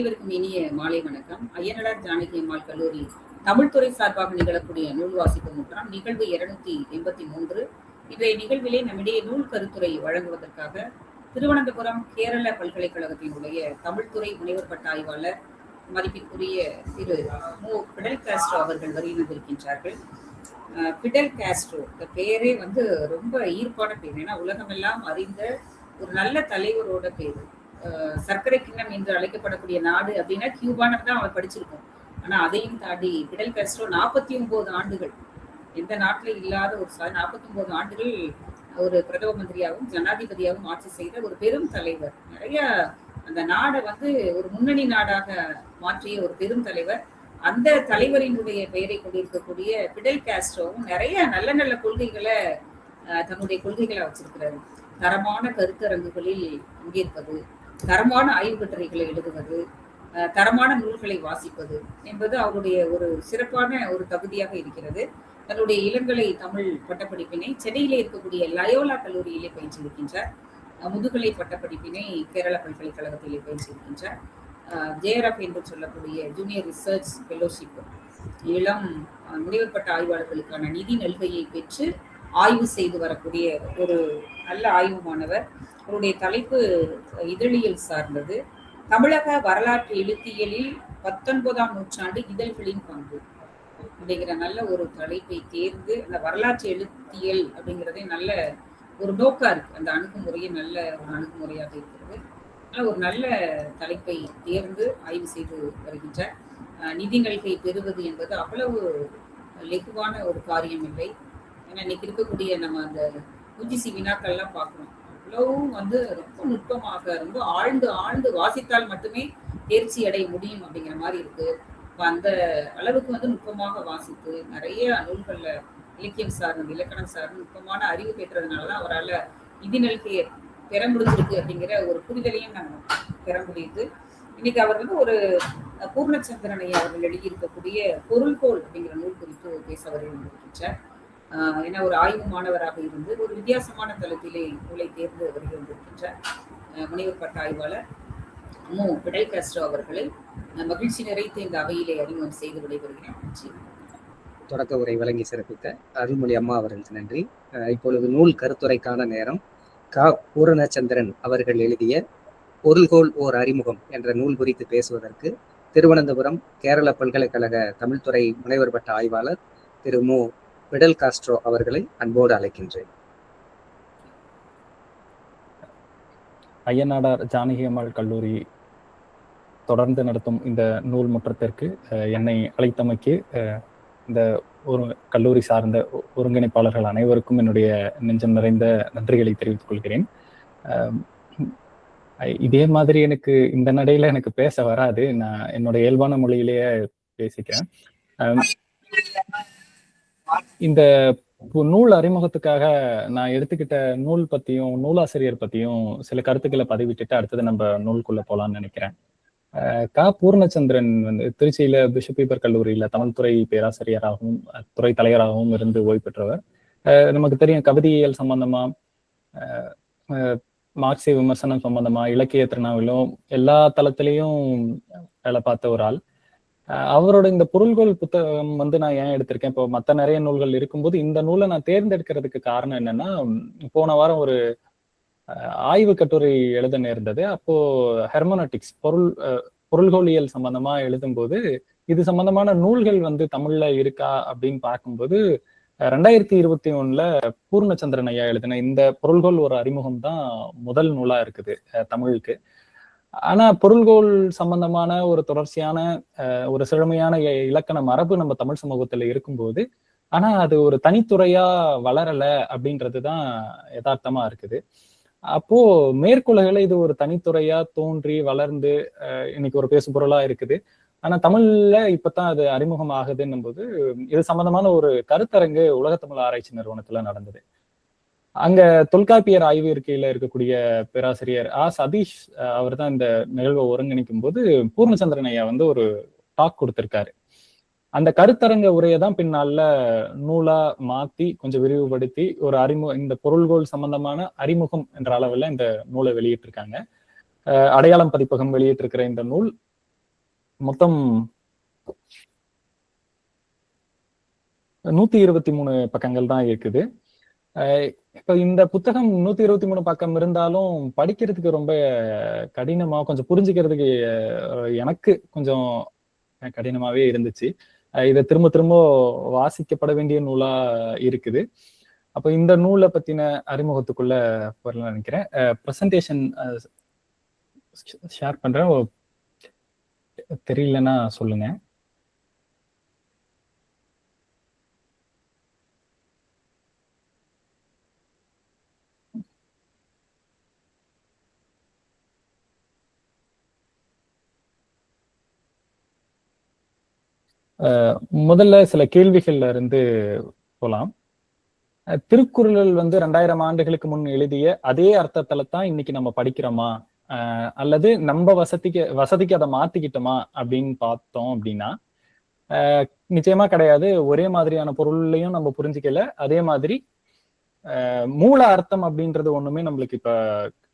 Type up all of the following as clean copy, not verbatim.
அனைவருக்கும் இனிய மாலை வணக்கம். ஐயனடார் ஜானகி அம்மாள் கல்லூரி தமிழ்துறை சார்பாக நிகழக்கூடிய நூல் வாசிப்பு முற்றம் நிகழ்வு 283. இன்றைய நிகழ்விலே நம்மிடையே நூல் கருத்துரை வழங்குவதற்காக திருவனந்தபுரம் கேரள பல்கலைக்கழகத்தினுடைய தமிழ்துறை முனைவர் பட்ட ஆய்வாளர் மதிப்பிற்குரிய திரு மு. பிடல் காஸ்ட்ரோ அவர்கள் வருகின்றிருக்கின்றார்கள். பிடல் காஸ்ட்ரோ இந்த பெயரே ரொம்ப ஈர்ப்பான பேர். ஏன்னா உலகமெல்லாம் அறிந்த ஒரு நல்ல தலைவரோட பேரு. சர்க்கரை கிண்ணம் என்று அழைக்கப்படக்கூடிய நாடு அப்படின்னா கியூபான்னு தான் அவர் படிச்சிருக்கோம். ஆனா அதையும் தாண்டி பிடல் காஸ்ட்ரோ 49 ஆண்டுகள் எந்த நாட்டில் இல்லாத ஒரு 49 ஆண்டுகள் ஒரு பிரதம மந்திரியாகவும் ஜனாதிபதியாகவும் ஆட்சி செய்த ஒரு பெரும் தலைவர். நிறைய அந்த நாடை ஒரு முன்னணி நாடாக மாற்றிய ஒரு பெரும் தலைவர். அந்த தலைவரினுடைய பெயரை கொண்டிருக்கக்கூடிய பிடல் காஸ்ட்ரோவும் நிறைய நல்ல நல்ல கொள்கைகளை தன்னுடைய கொள்கைகளை வச்சிருக்கிறாரு. தரமான கருத்தரங்குகளில் பங்கேற்பது, தரமான ஆய்வு கட்டுரைகளை எழுதுவது, தரமான நூல்களை வாசிப்பது என்பது அவருடைய ஒரு சிறப்பான ஒரு தகுதியாக இருக்கிறது. தன்னுடைய இளங்கலை தமிழ் பட்டப்படிப்பினை சென்னையிலே இருக்கக்கூடிய லயோலா கல்லூரியிலே பயின்றிருக்கின்றார். முதுகலை பட்டப்படிப்பினை கேரள பல்கலைக்கழகத்திலே பயின்றிருக்கின்றார். ஜேஆர்எஃப் என்று சொல்லக்கூடிய ஜூனியர் ரிசர்ச் ஃபெலோஷிப், இளம் முனைவர் பட்ட ஆய்வாளர்களுக்கான நிதி நல்கையை பெற்று ஆய்வு செய்து வரக்கூடிய ஒரு நல்ல ஆய்வு மாணவர். அவருடைய தலைப்பு இதழியல் சார்ந்தது. தமிழக வரலாற்று எழுத்தியலில் 19ஆம் நூற்றாண்டு இதழ்களின் பங்கு அப்படிங்கிற நல்ல ஒரு தலைப்பை தேர்ந்து, அந்த வரலாற்று எழுத்தியல் அப்படிங்கிறதே நல்ல ஒரு நோக்கா இருக்கு. அந்த அணுகுமுறையே நல்ல ஒரு அணுகுமுறையாக இருக்கிறது. ஒரு நல்ல தலைப்பை தேர்ந்து ஆய்வு செய்து வருகின்றார். நிதி நல்கை பெறுவது என்பது அவ்வளவு லெகுவான ஒரு காரியம் இல்லை. ஏன்னா இன்னைக்கு இருக்கக்கூடிய நம்ம அந்த UGC வினாக்கள்லாம் பார்க்கணும். அவ்வளவும் ரொம்ப நுட்பமாக ரொம்ப ஆழ்ந்து ஆழ்ந்து வாசித்தால் மட்டுமே தேர்ச்சி அடைய முடியும் அப்படிங்கிற மாதிரி இருக்கு. அந்த அளவுக்கு நுட்பமாக வாசித்து நிறைய நூல்கள்ல இலக்கியம் சார்ந்த இலக்கணம் சார்ந்த நுட்பமான அறிவு பெற்றதுனாலதான் அவரால் நிதி நல்கையை பெற முடிஞ்சிருக்கு அப்படிங்கிற ஒரு புரிதலையும் நம்ம பெற முடியுது. இன்னைக்கு அவர் ஒரு பூர்ணச்சந்திரனை அவர்கள் எழுதியிருக்கக்கூடிய பொருள்கோள் அப்படிங்கிற நூல் குறித்து பேச வருகின்றார். ஏன்னா ஒரு ஆய்வு மாணவராக இருந்து ஒரு வித்தியாசமான தளத்திலே நூலை தேர்ந்து வருகின்றார். முனைவர் பட்ட ஆய்வாளர் மு. பிடல் காஸ்ட்ரோ அவர்களை மகிழ்ச்சி நிறைத்து இந்த அவையிலே அறிமுகம் செய்து விடைபெறுகிறேன். தொடக்க உரை வழங்கி சிறப்பித்த அருள்மொழி அம்மா அவர்களுக்கு நன்றி. இப்பொழுது நூல் கருத்துரைக்கான நேரம். பூரணச்சந்திரன் அவர்கள் எழுதிய பொருள்கோள் ஓர் அறிமுகம் என்ற நூல் குறித்து பேசுவதற்கு திருவனந்தபுரம் கேரள பல்கலைக்கழக தமிழ்துறை முனைவர் பட்ட ஆய்வாளர் திரு மு. பிடல் காஸ்ட்ரோ அவர்களை அன்போடு அழைக்கின்றேன். ஐயனாடார் ஜானகி அம்மாள் கல்லூரி தொடர்ந்து நடத்தும் இந்த நூல் முற்றத்திற்கு என்னை அழைத்தமைக்கு இந்த ஒரு கல்லூரி சார்ந்த ஒருங்கிணைப்பாளர்கள் அனைவருக்கும் என்னுடைய நெஞ்சம் நிறைந்த நன்றிகளை தெரிவித்துக் கொள்கிறேன். இதே மாதிரி எனக்கு இந்த நடையில எனக்கு பேச வராது. நான் என்னோட இயல்பான மொழியிலேயே பேசிக்கிறேன். இந்த நூல் அறிமுகத்துக்காக நான் எடுத்துக்கிட்ட நூல் பத்தியும் நூலாசிரியர் பத்தியும் சில கருத்துக்களை பதிவிட்டுட்டு அடுத்தது நம்ம நூலுக்குள்ள போலாம்னு நினைக்கிறேன். பூர்ணச்சந்திரன் திருச்சியில பிஷப் பீப்பர் கல்லூரியில தமிழ்துறை பேராசிரியராகவும் துறை தலைவராகவும் இருந்து ஓய்வு பெற்றவர். நமக்கு தெரியும், கவிதையியல் சம்பந்தமா, மார்க்சிய விமர்சனம் சம்பந்தமா, இலக்கிய திருநாவிலும் எல்லா தளத்திலையும் வேலை பார்த்த ஒரு ஆள். அவரோட இந்த பொருள்கோள் புத்தகம் நான் ஏன் எடுத்திருக்கேன், இப்போ மற்ற நிறைய நூல்கள் இருக்கும்போது இந்த நூலை நான் தேர்ந்தெடுக்கிறதுக்கு காரணம் என்னன்னா, போன வாரம் ஒரு ஆய்வு கட்டுரை எழுத நேர்ந்தது. அப்போ ஹெர்மனோட்டிக்ஸ் பொருள்கோளியல் சம்பந்தமா எழுதும்போது இது சம்பந்தமான நூல்கள் தமிழ்ல இருக்கா அப்படின்னு பார்க்கும்போது 2021 பூர்ணச்சந்திரன் ஐயா எழுதின இந்த பொருள்கோள் ஒரு அறிமுகம் தான் முதல் நூலா இருக்குது தமிழுக்கு. ஆனா பொருள்கோள் சம்பந்தமான ஒரு தொடர்ச்சியான ஒரு செழுமையான இலக்கண மரபு நம்ம தமிழ் சமூகத்துல இருக்கும்போது ஆனா அது ஒரு தனித்துறையா வளரல அப்படின்றதுதான் யதார்த்தமா இருக்குது. அப்போ மேற்குலகில இது ஒரு தனித்துறையா தோன்றி வளர்ந்து இன்னைக்கு ஒரு பேசு பொருளா இருக்குது. ஆனா தமிழ்ல இப்பதான் அது அறிமுகம் ஆகுதுன்னும் போது இது சம்பந்தமான ஒரு கருத்தரங்கு உலக தமிழ் ஆராய்ச்சி நிறுவனத்துல நடந்தது. அங்க தொல்காப்பியர் ஆய்வு இருக்கையில இருக்கக்கூடிய பேராசிரியர் சதீஷ் அவர் தான் இந்த நிகழ்வை ஒருங்கிணைக்கும் போது பூர்ணச்சந்திரன் ஐயா ஒரு டாக் கொடுத்திருக்காரு. அந்த கருத்தரங்க உரையதான் பின்னால நூலா மாத்தி கொஞ்சம் விரிவுபடுத்தி ஒரு இந்த பொருள்கோள் சம்பந்தமான அறிமுகம் என்ற அளவுல இந்த நூலை வெளியிட்டிருக்காங்க. அடையாளம் பதிப்பகம் வெளியிட்டிருக்கிற இந்த நூல் மொத்தம் 123 பக்கங்கள் தான் இருக்குது. இப்ப இந்த புத்தகம் 123 பக்கம் இருந்தாலும் படிக்கிறதுக்கு ரொம்ப கடினமா, கொஞ்சம் புரிஞ்சுக்கிறதுக்கு எனக்கு கொஞ்சம் கடினமாவே இருந்துச்சு. இதை திரும்ப திரும்ப வாசிக்கப்பட வேண்டிய நூலா இருக்குது. அப்ப இந்த நூலை பத்தின அறிமுகத்துக்குள்ள வரலாம் நினைக்கிறேன். பிரசன்டேஷன் ஷேர் பண்றேன், தெரியலன்னா சொல்லுங்க. முதல்ல சில கேள்விகள்ல இருந்து போலாம். திருக்குறள் வந்து 2000 ஆண்டுகளுக்கு முன் எழுதிய அதே அர்த்தத்துல தான் இன்னைக்கு நம்ம படிக்கிறோமா, அல்லது நம்ம வசதிக்கு அதை மாத்திக்கிட்டோமா அப்படின்னு பார்த்தோம் அப்படின்னா நிச்சயமா கிடையாது. ஒரே மாதிரியான பொருளையும் நம்ம புரிஞ்சுக்கல. அதே மாதிரி மூல அர்த்தம் அப்படின்றது ஒண்ணுமே நம்மளுக்கு இப்ப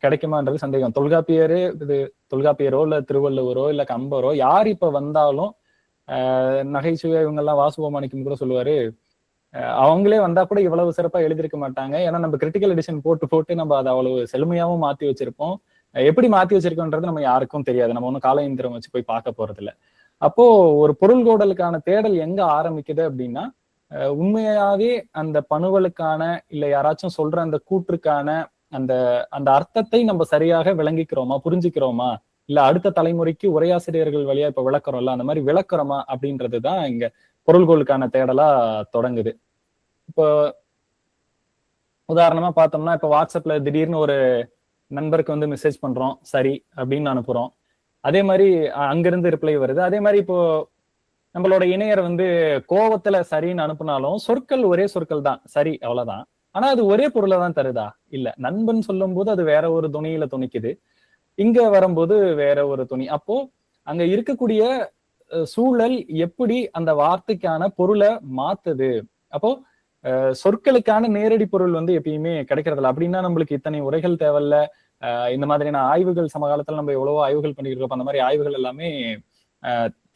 கிடைக்குமான்றது சந்தேகம். தொல்காப்பியரோ இல்ல திருவள்ளுவரோ இல்ல கம்பரோ யார் இப்ப வந்தாலும் நகைச்சுவை இவங்கெல்லாம் வாசுவமாணிக்கம் கூட சொல்லுவாரு, அவங்களே வந்தா கூட இவ்வளவு சிறப்பா எழுதியிருக்க மாட்டாங்க. ஏன்னா நம்ம கிரிட்டிக்கல் எடிஷன் போட்டு நம்ம அதை அவ்வளவு செழுமையாவும் மாத்தி வச்சிருப்போம். எப்படி மாத்தி வச்சிருக்கோன்றது நம்ம யாருக்கும் தெரியாது. நம்ம ஒன்னும் கால இயந்திரம் வச்சு போய் பார்க்க போறது இல்லை. அப்போ ஒரு பொருள்கோடலுக்கான தேடல் எங்க ஆரம்பிக்குது அப்படின்னா, உண்மையாவே அந்த பணுவலுக்கான இல்ல யாராச்சும் சொல்ற அந்த கூற்றுக்கான அந்த அந்த அர்த்தத்தை நம்ம சரியாக விளங்கிக்கிறோமா, புரிஞ்சுக்கிறோமா, இல்ல அடுத்த தலைமுறைக்கு உரையாசிரியர்கள் வழியா இப்ப விளக்குறோம்ல, அந்த மாதிரி விளக்குறோமா அப்படின்றதுதான் இங்க பொருள்கோளுக்கான தேடலா தொடங்குது. இப்போ உதாரணமா பார்த்தோம்னா, இப்ப வாட்ஸ்அப்ல திடீர்னு ஒரு நண்பருக்கு வந்து மெசேஜ் பண்றோம், சரி அப்படின்னு அனுப்புறோம். அதே மாதிரி அங்கிருந்து ரிப்ளை வருது. அதே மாதிரி இப்போ நம்மளோட இணையர் வந்து கோவத்துல சரின்னு அனுப்புனாலும் சொற்கள் ஒரே சொற்கள் தான், சரி அவ்வளவுதான். ஆனா அது ஒரே பொருளை தான் தருதா? இல்ல. நண்பன் சொல்லும் போது அது வேற ஒரு துணியில துணிக்குது, இங்க வரும்போது வேற ஒரு துணி. அப்போ அங்க இருக்கக்கூடிய சூழல் எப்படி அந்த வார்த்தைக்கான பொருளை மாத்துது. அப்போ சொற்களுக்கான நேரடி பொருள் வந்து எப்பயுமே கிடைக்கிறதில்ல. அப்படின்னா நம்மளுக்கு இத்தனை உரைகள் தேவையில்ல. இந்த மாதிரியான ஆய்வுகள் சமகாலத்துல நம்ம எவ்வளவோ ஆய்வுகள் பண்ணிட்டு இருக்கோம். அந்த மாதிரி ஆய்வுகள் எல்லாமே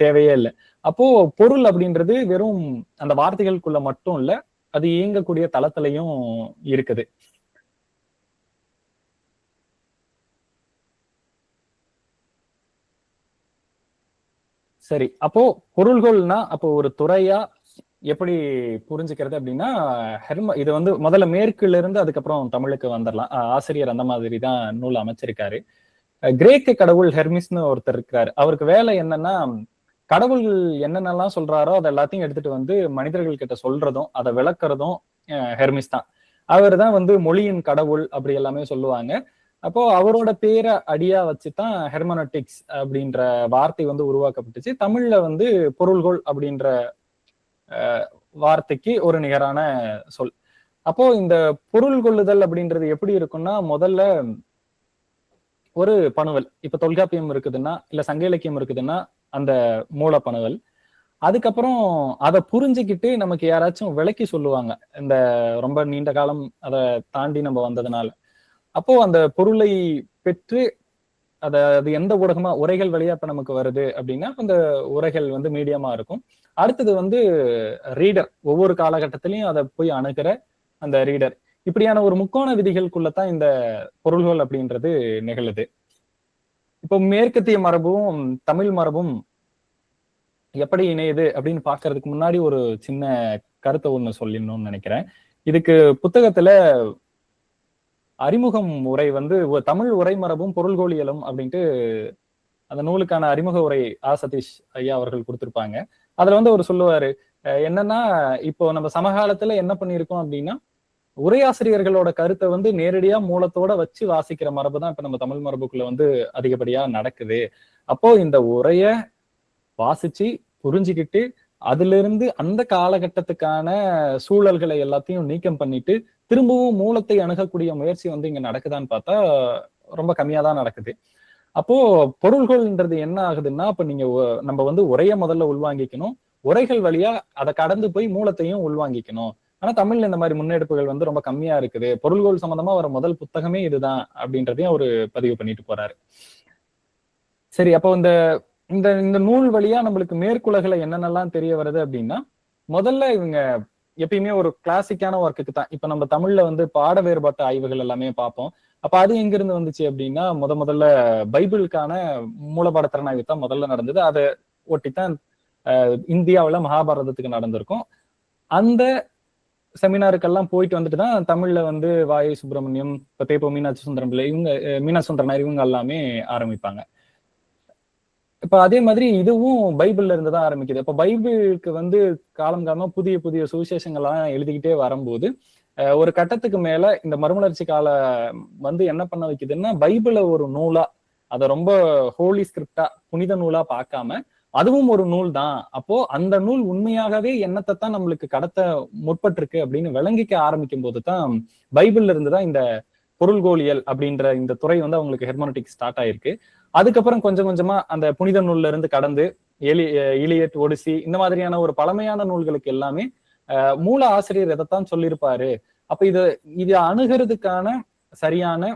தேவையே இல்லை. அப்போ பொருள் அப்படின்றது வெறும் அந்த வார்த்தைகளுக்குள்ள மட்டும் இல்ல, அது இயங்கக்கூடிய தளத்திலையும் இருக்குது. சரி, அப்போ பொருள்கள்னா அப்போ ஒரு துறையா எப்படி புரிஞ்சுக்கிறது அப்படின்னா, இது வந்து முதல்ல மேற்குல இருந்து அதுக்கப்புறம் தமிழுக்கு வந்துடலாம். ஆசிரியர் அந்த மாதிரி தான் நூல் அமைச்சிருக்காரு. கிரேக்க கடவுள் ஹெர்மிஸ்னு ஒருத்தர் இருக்கிறாரு. அவருக்கு வேலை என்னன்னா, கடவுள் என்னென்னலாம் சொல்றாரோ அதை எல்லாத்தையும் எடுத்துட்டு வந்து மனிதர்கள் கிட்ட சொல்றதும் அதை விளக்குறதும் ஹெர்மிஸ் தான். அவர் தான் வந்து மொழியின் கடவுள் அப்படி எல்லாமே சொல்லுவாங்க. அப்போ அவரோட பேரை அடியா வச்சுதான் ஹெர்மனோட்டிக்ஸ் அப்படின்ற வார்த்தை வந்து உருவாக்கப்பட்டுச்சு. தமிழ்ல வந்து பொருள்கோள் அப்படின்ற வார்த்தைக்கு ஒரு நிகரான சொல். அப்போ இந்த பொருள் கொள்ளுதல் அப்படின்றது எப்படி இருக்கும்னா, முதல்ல ஒரு பணுவல், இப்ப தொல்காப்பியம் இருக்குதுன்னா இல்ல சங்க இலக்கியம் இருக்குதுன்னா அந்த மூல பணுவல். அதுக்கப்புறம் அதை புரிஞ்சுக்கிட்டு நமக்கு யாராச்சும் விளக்கி சொல்லுவாங்க, இந்த ரொம்ப நீண்ட காலம் அதை தாண்டி நம்ம வந்ததுனால. அப்போ அந்த பொருளை பெற்று அது எந்த ஊடகமா உரைகள் வழியா இப்ப நமக்கு வருது அப்படின்னா அந்த உரைகள் வந்து மீடியமா இருக்கும். அடுத்தது வந்து ரீடர், ஒவ்வொரு காலகட்டத்திலையும் அதை போய் அணுகிற அந்த ரீடர். இப்படியான ஒரு முக்கோண விதிகளுக்குள்ளதான் இந்த பொருள்கள் அப்படின்றது நிகழுது. இப்போ மேற்கத்திய மரபும் தமிழ் மரபும் எப்படி இணையுது அப்படின்னு பாக்குறதுக்கு முன்னாடி ஒரு சின்ன கருத்தை ஒண்ணு சொல்லிடணும்னு நினைக்கிறேன். இதுக்கு புத்தகத்துல அறிமுகம் உரை வந்து தமிழ் உரை மரபும் பொருள்கோளியலும் அப்படின்ட்டு அந்த நூலுக்கான அறிமுக உரை சதீஷ் ஐயா அவர்கள் கொடுத்திருப்பாங்க. அதுல வந்து அவர் சொல்லுவாரு, என்னன்னா இப்போ நம்ம சமகாலத்துல என்ன பண்ணிருக்கோம் அப்படின்னா, உரையாசிரியர்களோட கருத்தை வந்து நேரடியா மூலத்தோட வச்சு வாசிக்கிற மரபு தான் இப்ப நம்ம தமிழ் மரபுக்குள்ள வந்து அதிகப்படியா நடக்குது. அப்போ இந்த உரைய வாசிச்சு புரிஞ்சுக்கிட்டு அதுல இருந்து அந்த காலகட்டத்துக்கான சூழல்களை எல்லாத்தையும் நீக்கம் பண்ணிட்டு திரும்பவும் மூலத்தை அணுகக்கூடிய முயற்சி வந்து இங்க நடக்குதான்னு பார்த்தா ரொம்ப கம்மியா தான் நடக்குது. அப்போ பொருள்கள்ன்றது என்ன ஆகுதுன்னா, அப்ப நீங்க நம்ம வந்து உரைய முதல்ல உள்வாங்கிக்கணும், உரைகள் வழியா அதை கடந்து போய் மூலத்தையும் உள்வாங்கிக்கணும். ஆனா தமிழ்ல இந்த மாதிரி முன்னெடுப்புகள் வந்து ரொம்ப கம்மியா இருக்குது. பொருள்கோள் சம்பந்தமா வர முதல் புத்தகமே இதுதான் அப்படின்றதையும் அவரு பதிவு பண்ணிட்டு போறாரு. சரி, அப்போ இந்த இந்த இந்த நூல் வழியா நம்மளுக்கு மேற்குலகுல என்னென்னலாம் தெரிய வருது அப்படின்னா, முதல்ல இவங்க எப்பயுமே ஒரு கிளாசிக்கான ஒர்க்குக்கு தான். இப்ப நம்ம தமிழ்ல வந்து பாட வேறுபாட்டு ஆய்வுகள் எல்லாமே பார்ப்போம். அப்ப அது எங்க இருந்து வந்துச்சு அப்படின்னா, முதல்ல பைபிளுக்கான மூலபாட திறனாய்வு தான் முதல்ல நடந்தது. அதை ஒட்டித்தான் இந்தியாவுல மகாபாரதத்துக்கு நடந்திருக்கும். அந்த செமினாருக்கெல்லாம் போயிட்டு வந்துட்டு தான் தமிழ்ல வந்து வாயை சுப்பிரமணியம், இப்ப தேப்போ மீனாட்சி சுந்தரம் பிள்ளை, இவங்க மீனாட்சி சுந்தரனார் இவங்க எல்லாமே ஆரம்பிப்பாங்க. இப்ப அதே மாதிரி இதுவும் பைபிள்ல இருந்து தான் ஆரம்பிக்குது. இப்ப பைபிளுக்கு வந்து காலம் காலமா புதிய புதிய சுவிசேஷங்கள்லாம் எழுதிக்கிட்டே வரும்போது ஒரு கட்டத்துக்கு மேல இந்த மறுமலர்ச்சி கால வந்து என்ன பண்ண வைக்குதுன்னா, பைபிளை ஒரு நூலா, அதை ரொம்ப ஹோலி ஸ்கிரிப்டா புனித நூலா பார்க்காம அதுவும் ஒரு நூல் தான். அப்போ அந்த நூல் உண்மையாகவே என்னத்தை தான் நம்மளுக்கு கடத்த முற்பட்டிருக்கு அப்படின்னு விளங்கிக்க ஆரம்பிக்கும் போது தான் பைபிள்ல இருந்துதான் இந்த பொருள்கோளியல் அப்படின்ற இந்த துறை வந்து அவங்களுக்கு ஹெர்மனோட்டிக் ஸ்டார்ட் ஆயிருக்கு. அதுக்கப்புறம் கொஞ்சம் கொஞ்சமா அந்த புனித நூல்ல இருந்து கடந்து இலியட், ஒடிசி இந்த மாதிரியான ஒரு பழமையான நூல்களுக்கு எல்லாமே மூல ஆசிரியர் எதைத்தான் சொல்லியிருப்பாரு. அப்ப இது அணுகிறதுக்கான சரியான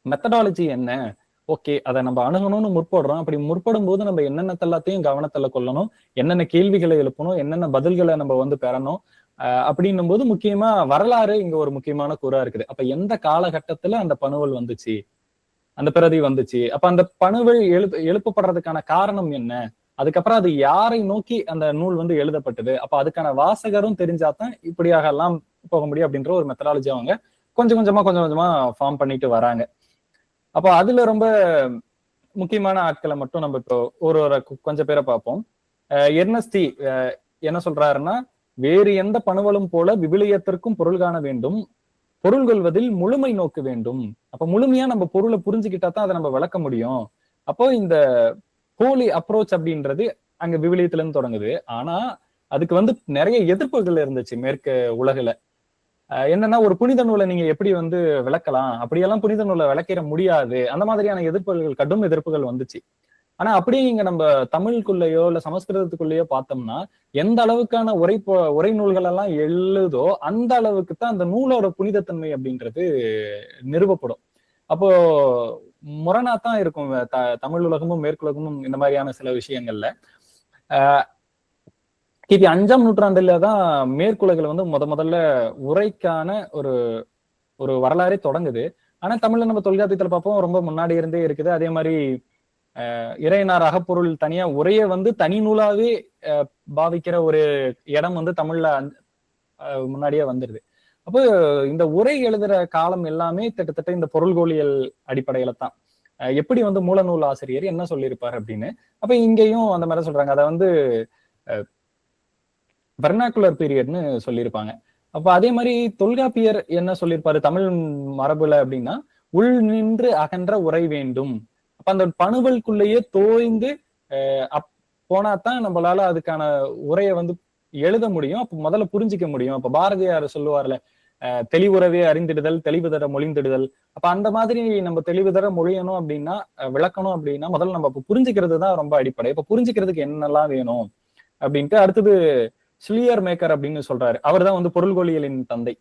மெத்தடாலஜி என்ன, ஓகே அதை நம்ம அணுகணும்னு முற்படுறோம். அப்படி முற்படும் போது நம்ம என்னென்ன எல்லாத்தையும் கவனத்துல கொள்ளணும், என்னென்ன கேள்விகளை எழுப்பணும், என்னென்ன பதில்களை நம்ம வந்து பெறணும் அப்படின்னும் போது முக்கியமா வரலாறு இங்க ஒரு முக்கியமான கூறா இருக்குது. அப்ப எந்த காலகட்டத்துல அந்த பணுவல் வந்துச்சு, அந்த பிரதி வந்துச்சு, அப்ப அந்த பணுவல் எழுப்பப்படுறதுக்கான காரணம் என்ன, அதுக்கப்புறம் அது யாரை நோக்கி அந்த நூல் வந்து எழுதப்பட்டது, அப்ப அதுக்கான வாசகரும் தெரிஞ்சாதான் இப்படியாக எல்லாம் போக முடியும் அப்படின்ற ஒரு மெத்தடாலஜி அவங்க கொஞ்சம் கொஞ்சமா ஃபார்ம் பண்ணிட்டு வராங்க. அப்போ அதுல ரொம்ப முக்கியமான ஆட்களை மட்டும் நம்ம இப்போ ஒரு கொஞ்சம் பேரை பார்ப்போம். எர்னஸ்டி என்ன சொல்றாருன்னா, வேறு எந்த பணுவலும் போல விவிலியத்திற்கும் பொருள் காண வேண்டும், பொருள் கொள்வதில் முழுமை நோக்க வேண்டும். அப்ப முழுமையா நம்ம பொருளை புரிஞ்சுக்கிட்டா தான் அதை நம்ம விளக்க முடியும். அப்போ இந்த ஹோலி அப்ரோச் அப்படின்றது அங்க விவிலியத்துல இருந்து தொடங்குது. ஆனா அதுக்கு வந்து நிறைய எதிர்ப்புகள் இருந்துச்சு மேற்கு உலகுல. என்னன்னா, ஒரு புனித நூலை நீங்க எப்படி வந்து விளக்கலாம், அப்படியெல்லாம் புனித நூலை விளக்கிட முடியாது, அந்த மாதிரியான எதிர்ப்புகள், கடும் எதிர்ப்புகள் வந்துச்சு. ஆனா அப்படியே இங்க நம்ம தமிழுக்குள்ளேயோ இல்ல சமஸ்கிருதத்துக்குள்ளேயோ பார்த்தோம்னா, எந்த அளவுக்கான உரை நூல்கள் எல்லாம் எழுதோ அந்த அளவுக்கு தான் அந்த நூலோட புனிதத்தன்மை அப்படின்றது நிறுவப்படும். அப்போ முரணாத்தான் இருக்கும் தமிழ் உலகமும் மேற்குலகமும் இந்த மாதிரியான சில விஷயங்கள்ல. கிபி 5ஆம் நூற்றாண்டுல தான் மேற்குலகில் வந்து முதல்ல உரைக்கான ஒரு வரலாறே தொடங்குது. ஆனா தமிழ்ல நம்ம தொல்காப்பியத்துல பார்ப்போம், ரொம்ப முன்னாடி இருந்தே இருக்குது. அதே மாதிரி இறையனார் அகப்பொருள் தனியா உரைய வந்து தனி நூலாவே பாவிக்கிற ஒரு இடம் வந்து தமிழ்ல முன்னாடியே வந்துருது. அப்போ இந்த உரை எழுதுற காலம் எல்லாமே கிட்டத்தட்ட இந்த பொருள்கோளியல் அடிப்படையில தான். எப்படி வந்து மூல நூல் ஆசிரியர் என்ன சொல்லியிருப்பார் அப்படின்னு. அப்ப இங்கேயும் அந்த மாதிரி சொல்றாங்க, அதை வந்து வெர்னாக்குலர் பீரியட்னு சொல்லியிருப்பாங்க. அப்ப அதே மாதிரி தொல்காப்பியர் என்ன சொல்லியிருப்பாரு தமிழ் மரபுல அப்படின்னா, உள் நின்று அகன்ற உரை வேண்டும். அப்ப அந்த பணுவலுக்குள்ளேயே தோய்ந்து போனாதான் நம்மளால அதுக்கான உரையை வந்து எழுத முடியும், அப்ப முதல்ல புரிஞ்சிக்க முடியும். அப்ப பாரதியார் சொல்லுவார்ல, தெளிவுறவே அறிந்திடுதல், தெளிவு தர மொழிந்திடுதல். அப்ப அந்த மாதிரி நம்ம தெளிவு தர மொழியணும் அப்படின்னா, விளக்கணும் அப்படின்னா முதல்ல நம்ம புரிஞ்சுக்கிறது தான் ரொம்ப அடிப்படை. இப்ப புரிஞ்சுக்கிறதுக்கு என்னெல்லாம் வேணும் அப்படின்ட்டு அடுத்தது ஸ்லியர் மேக்கர் அப்படின்னு சொல்றாரு. அவர் தான் வந்து பொருள்கோளியலின் தந்தை.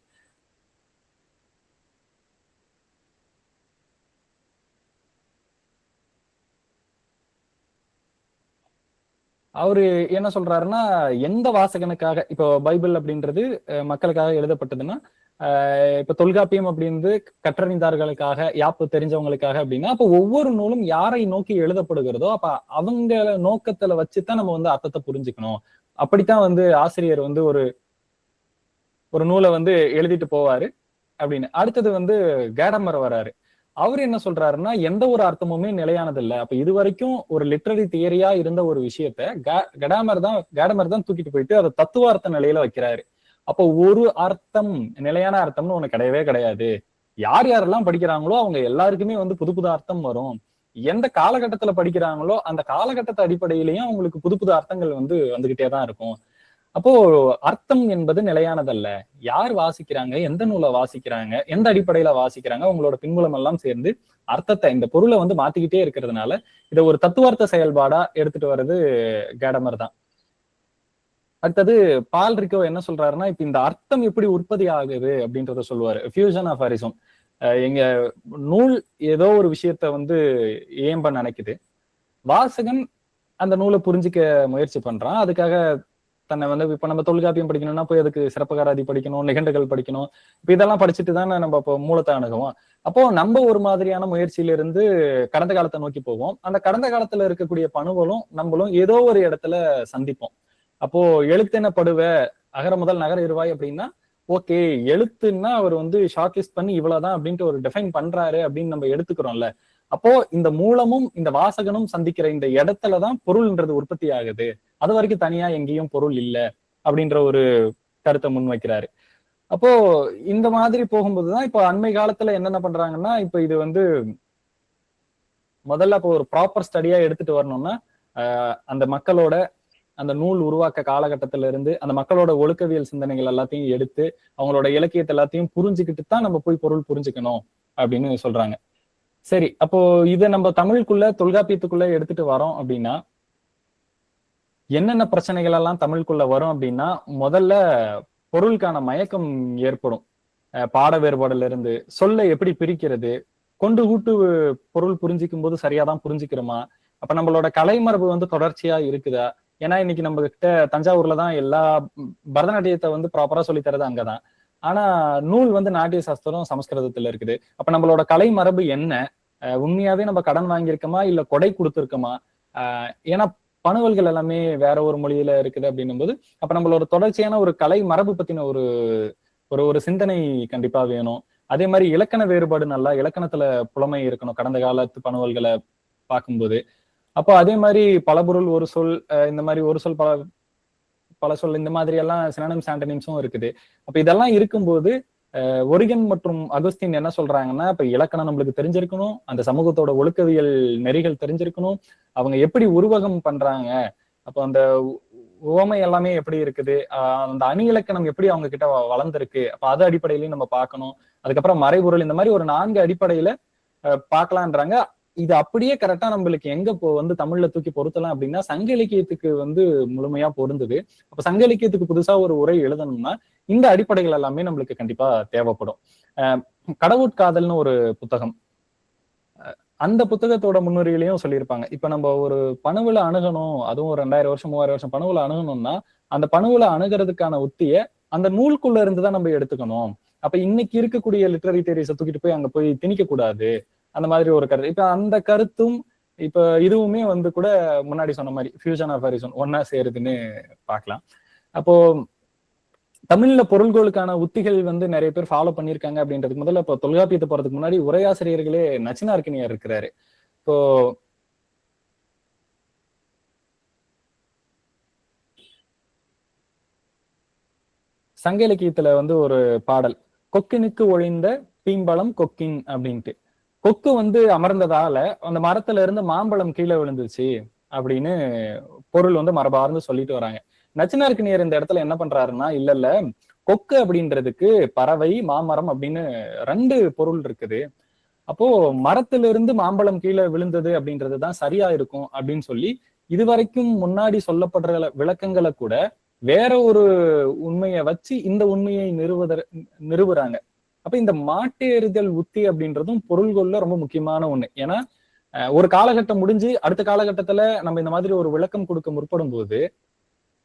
அவரு என்ன சொல்றாருன்னா, எந்த வாசகனுக்காக இப்போ பைபிள் அப்படின்றது மக்களுக்காக எழுதப்பட்டதுன்னா, இப்ப தொல்காப்பியம் அப்படின்றது கற்றறிந்தார்களுக்காக, யாப்பு தெரிஞ்சவங்களுக்காக அப்படின்னா, அப்ப ஒவ்வொரு நூலும் யாரை நோக்கி எழுதப்படுகிறதோ அப்ப அவங்க நோக்கத்துல வச்சுதான் நம்ம வந்து அர்த்தத்தை புரிஞ்சுக்கணும். அப்படித்தான் வந்து ஆசிரியர் வந்து ஒரு நூலை வந்து எழுதிட்டு போவாரு அப்படின்னு. அடுத்தது வந்து கேடமர் வராரு. அவர் என்ன சொல்றாருன்னா, எந்த ஒரு அர்த்தமுமே நிலையானது இல்லை. அப்ப இது வரைக்கும் ஒரு லிட்ரரி தியரியா இருந்த ஒரு விஷயத்த கேடமர் தான் தூக்கிட்டு போயிட்டு அதை தத்துவார்த்த நிலையில வைக்கிறாரு. அப்போ ஒரு அர்த்தம், நிலையான அர்த்தம்னு ஒண்ணு கிடையவே கிடையாது. யார் யாரெல்லாம் படிக்கிறாங்களோ அவங்க எல்லாருக்குமே வந்து புது புது அர்த்தம் வரும். எந்த காலகட்டத்துல படிக்கிறாங்களோ அந்த காலகட்டத்தை அடிப்படையிலையும் அவங்களுக்கு புது புது அர்த்தங்கள் வந்து வந்துகிட்டே தான் இருக்கும். அப்போ அர்த்தம் என்பது நிலையானதல்ல. யார் வாசிக்கிறாங்க, எந்த நூலை வாசிக்கிறாங்க, எந்த அடிப்படையில வாசிக்கிறாங்க, அவங்களோட பின்புலம் எல்லாம் சேர்ந்து அர்த்தத்தை, இந்த பொருளை வந்து மாத்திக்கிட்டே இருக்கிறதுனால இதை ஒரு தத்துவார்த்த செயல்பாடா எடுத்துட்டு வர்றது கேடமர் தான். அடுத்தது பால் ரிக்கோ என்ன சொல்றாருன்னா, இப்ப இந்த அர்த்தம் எப்படி உற்பத்தி ஆகுது அப்படின்றத சொல்லுவாரு. ஃபியூஷன் ஆஃப் ஹாரிசம். எங்க நூல் ஏதோ ஒரு விஷயத்த வந்து ஏம்ப நினைக்குது, வாசகன் அந்த நூலை புரிஞ்சிக்க முயற்சி பண்றான். அதுக்காக தன்னை வந்து இப்ப நம்ம தொல்காப்பியம் படிக்கணும்னா போய் அதுக்கு சிறப்பகராதி படிக்கணும், நிகண்டுகள் படிக்கணும். இப்ப இதெல்லாம் படிச்சுட்டு தானே நம்ம இப்போ மூலத்தை அணுகுவோம். அப்போ நம்ம ஒரு மாதிரியான முயற்சியில இருந்து கடந்த காலத்தை நோக்கி போவோம். அந்த கடந்த காலத்துல இருக்கக்கூடிய பணுவலும் நம்மளும் ஏதோ ஒரு இடத்துல சந்திப்போம். அப்போ எழுத்தென படுவ அகர முதல் நகர இருவாய் அப்படின்னா ஓகே, எழுத்துன்னா அவர் வந்து ஷார்ட் லிஸ்ட் பண்ணி இவ்வளவுதான் அப்படின்ட்டு ஒரு டிஃபைன் பண்றாரு அப்படின்னு நம்ம எடுத்துக்கிறோம்ல. அப்போ இந்த மூலமும் இந்த வாசகனும் சந்திக்கிற இந்த இடத்துலதான் பொருள்ன்றது உற்பத்தி ஆகுது. அது வரைக்கும் தனியா எங்கேயும் பொருள் இல்ல அப்படின்ற ஒரு கருத்தை முன்வைக்கிறாரு. அப்போ இந்த மாதிரி போகும்போதுதான் இப்ப அண்மை காலத்துல என்னென்ன பண்றாங்கன்னா, இப்ப இது வந்து முதல்ல இப்போ ஒரு ப்ராப்பர் ஸ்டடியா எடுத்துட்டு வரணும்னா அந்த மக்களோட அந்த நூல் உருவாக்க காலகட்டத்தில இருந்து அந்த மக்களோட ஒழுக்கவியல் சிந்தனைகள் எல்லாத்தையும் எடுத்து அவங்களோட இலக்கியத்தை எல்லாத்தையும் புரிஞ்சுக்கிட்டு தான் நம்ம போய் பொருள் புரிஞ்சுக்கணும் அப்படின்னு சொல்றாங்க. சரி, அப்போ இதை நம்ம தமிழுக்குள்ள தொல்காப்பியத்துக்குள்ள எடுத்துட்டு வரோம் அப்படின்னா என்னென்ன பிரச்சனைகள் எல்லாம் தமிழுக்குள்ள வரும் அப்படின்னா, முதல்ல பொருளுக்கான மயக்கம் ஏற்படும். பாட வேறுபாடுல இருந்து சொல்லை எப்படி பிரிக்கிறது, கொண்டு கூட்டு பொருள் புரிஞ்சிக்கும் போது சரியாதான் புரிஞ்சுக்கிறோமா, அப்ப நம்மளோட கலைமரபு வந்து தொடர்ச்சியா இருக்குதா? ஏன்னா இன்னைக்கு நம்ம கிட்ட தஞ்சாவூர்ல தான் எல்லா பரதநாட்டியத்தை வந்து ப்ராப்பரா சொல்லி தரது அங்கதான். ஆனா நூல் வந்து நாட்டிய சாஸ்திரம் சமஸ்கிருதத்துல இருக்குது. அப்ப நம்மளோட கலை மரபு என்ன, உண்மையாவே நம்ம கடன் வாங்கியிருக்கோமா இல்ல கொடை கொடுத்துருக்கோமா? ஏன்னா பணுவல்கள் எல்லாமே வேற ஒரு மொழியில இருக்குது அப்படின்னும் போது அப்ப நம்மளோட தொடர்ச்சியான ஒரு கலை மரபு பத்தின ஒரு ஒரு சிந்தனை கண்டிப்பா வேணும். அதே மாதிரி இலக்கண வேறுபாடு, நல்லா இலக்கணத்துல புலமை இருக்கணும் கடந்த காலத்து பணுவல்களை பார்க்கும்போது. அப்போ அதே மாதிரி பலபொருள் ஒரு சொல், இந்த மாதிரி ஒரு சொல் பல சொல், இந்த மாதிரி எல்லாம் சினானிம்ஸ் ஆண்டனிம்ஸும் இருக்குது. அப்ப இதெல்லாம் இருக்கும்போது ஒரிகன் மற்றும் அகஸ்டின் என்ன சொல்றாங்கன்னா, இப்ப இலக்கணம் நம்மளுக்கு தெரிஞ்சிருக்கணும், அந்த சமூகத்தோட ஒழுக்கவியல் நெறிகள் தெரிஞ்சிருக்கணும், அவங்க எப்படி உருவகம் பண்றாங்க, அப்போ அந்த உவமை எல்லாமே எப்படி இருக்குது, அந்த அணி இலக்கணம் எப்படி அவங்க கிட்ட வளர்ந்துருக்கு, அப்ப அது அடிப்படையிலையும் நம்ம பார்க்கணும். அதுக்கப்புறம் மறைபொருள், இந்த மாதிரி ஒரு 4 அடிப்படையில பார்க்கலான்றாங்க. இது அப்படியே கரெக்டா நம்மளுக்கு எங்க வந்து தமிழ்ல தூக்கி பொருத்தலாம் அப்படின்னா சங்க இலக்கியத்துக்கு வந்து முழுமையா பொருந்துது. அப்ப சங்க இலக்கியத்துக்கு புதுசா ஒரு உரை எழுதணும்னா இந்த அடிப்படைகள் எல்லாமே நம்மளுக்கு கண்டிப்பா தேவைப்படும். கடவுட்காதல்னு ஒரு புத்தகம், அந்த புத்தகத்தோட முன்னுரையிலையும் சொல்லியிருப்பாங்க. இப்ப நம்ம ஒரு பணுவுல அணுகணும், அதுவும் 2000 வருஷம் 3000 வருஷம் பணுவுல அணுகணும்னா அந்த பணுவுல அணுகிறதுக்கான உத்திய அந்த நூலுக்குள்ள இருந்துதான் நம்ம எடுத்துக்கணும். அப்ப இன்னைக்கு இருக்கக்கூடிய லிட்டரரி தியரிஸை தூக்கிட்டு போய் அங்க போய் திணிக்க கூடாது, அந்த மாதிரி ஒரு கருத்து. இப்ப அந்த கருத்தும் இப்ப இதுவுமே வந்து கூட முன்னாடி சொன்ன மாதிரி ஃபியூஷன் ஆஃப் ஹரிசன் ஒன்னா சேருதுன்னு பார்க்கலாம். அப்போ தமிழ்ல பொருள்களுக்கான உத்திகள் வந்து நிறைய பேர் ஃபாலோ பண்ணியிருக்காங்க அப்படின்றதுக்கு முதல்ல இப்போ தொல்காப்பியத்தை போறதுக்கு முன்னாடி உரையாசிரியர்களே நச்சினார்க்கினியர் இருக்கிறாரு. இப்போ சங்க இலக்கியத்துல வந்து ஒரு பாடல், கொக்கினுக்கு ஒழிந்த பீம்பளம் கொக்கின் அப்படின்ட்டு, கொக்கு வந்து அமர்ந்ததால அந்த மரத்துல இருந்து மாம்பழம் கீழே விழுந்துச்சு அப்படின்னு பொருள் வந்து மரபார்ந்து சொல்லிட்டு வராங்க. நச்சினார்க்கினியர் இந்த இடத்துல என்ன பண்றாருன்னா, இல்ல கொக்கு அப்படின்றதுக்கு பறவை மாமரம் அப்படின்னு 2 பொருள் இருக்குது. அப்போ மரத்திலிருந்து மாம்பழம் கீழே விழுந்தது அப்படின்றதுதான் சரியா இருக்கும் அப்படின்னு சொல்லி இதுவரைக்கும் முன்னாடி சொல்லப்படுற விளக்கங்களை கூட வேற ஒரு உண்மையை வச்சு இந்த உண்மையை நிறுவுறாங்க. அப்ப இந்த மாட்டேறுதல் உத்தி அப்படின்றதும் பொருள்கொள்ள ரொம்ப முக்கியமான ஒண்ணு. ஏன்னா ஒரு காலகட்டம் முடிஞ்சு அடுத்த காலகட்டத்துல நம்ம இந்த மாதிரி ஒரு விளக்கம் கொடுக்க முற்படும் போது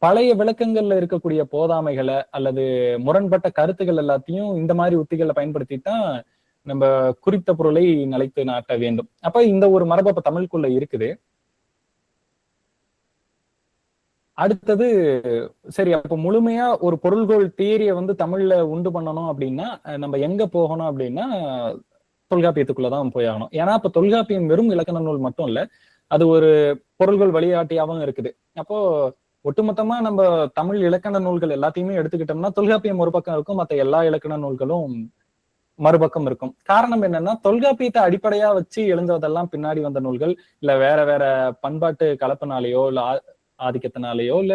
பழைய விளக்கங்கள்ல இருக்கக்கூடிய போதாமைகளை அல்லது முரண்பட்ட கருத்துக்கள் எல்லாத்தையும் இந்த மாதிரி உத்திகளை பயன்படுத்தித்தான் நம்ம குறித்த பொருளை நிலைத்து நாட்ட வேண்டும். அப்ப இந்த ஒரு மரபு அப்ப தமிழுக்குள்ள இருக்குது. அடுத்தது சரி, அப்ப முழுமையா ஒரு பொருள்கோள் தியரியை வந்து தமிழ்ல உண்டு பண்ணணும் அப்படின்னா நம்ம எங்க போகணும் அப்படின்னா தொல்காப்பியத்துக்குள்ளதான் போய் ஆகணும். ஏன்னா இப்ப தொல்காப்பியம் வெறும் இலக்கண நூல் மட்டும் இல்ல, அது ஒரு பொருள்கள் வழிகாட்டியாவும் இருக்குது. அப்போ ஒட்டுமொத்தமா நம்ம தமிழ் இலக்கண நூல்கள் எல்லாத்தையுமே எடுத்துக்கிட்டோம்னா தொல்காப்பியம் ஒரு பக்கம் இருக்கும், மற்ற எல்லா இலக்கண நூல்களும் மறுபக்கம் இருக்கும். காரணம் என்னன்னா தொல்காப்பியத்தை அடிப்படையா வச்சு எழுந்ததெல்லாம் பின்னாடி வந்த நூல்கள், இல்ல வேற வேற பண்பாட்டு கலப்பினாலேயோ இல்ல ஆதிக்கத்தினாலேயோ இல்ல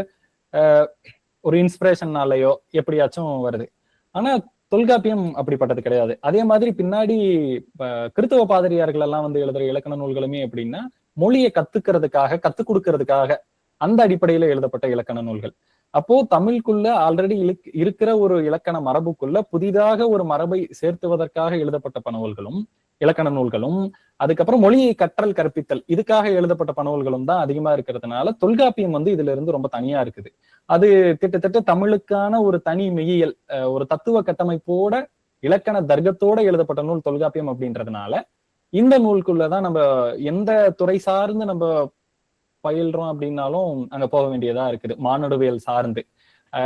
ஒரு இன்ஸ்பிரேஷன்னாலேயோ எப்படியாச்சும் வருது. ஆனா தொல்காப்பியம் அப்படிப்பட்டது கிடையாது. அதே மாதிரி பின்னாடி கிறித்துவ பாதிரியார்கள் எல்லாம் வந்து எழுதுற இலக்கண நூல்களுமே எப்படின்னா மொழியை கத்துக்கிறதுக்காக கத்துக் கொடுக்கறதுக்காக அந்த அடிப்படையில எழுதப்பட்ட இலக்கண நூல்கள். அப்போ தமிழுக்குள்ள ஆல்ரெடி இருக்கிற ஒரு இலக்கண மரபுக்குள்ள புதிதாக ஒரு மரபை சேர்த்துவதற்காக எழுதப்பட்ட பணுவல்களும் இலக்கண நூல்களும், அதுக்கப்புறம் மொழியை கற்றல் கற்பித்தல் இதுக்காக எழுதப்பட்ட பனூல்களும் தான் அதிகமா இருக்கிறதுனால தொல்காப்பியம் வந்து இதுல இருந்து ரொம்ப தனியா இருக்குது. அது கிட்டத்தட்ட தமிழுக்கான ஒரு தனி மெய்யியல், ஒரு தத்துவ கட்டமைப்போட இலக்கண தர்க்கத்தோட எழுதப்பட்ட நூல் தொல்காப்பியம் அப்படின்றதுனால இந்த நூலுக்குள்ளதான் நம்ம எந்த துறை சார்ந்து நம்ம பயில்றோம் அப்படின்னாலும் அங்க போக வேண்டியதா இருக்குது. மானுடவியல் சார்ந்து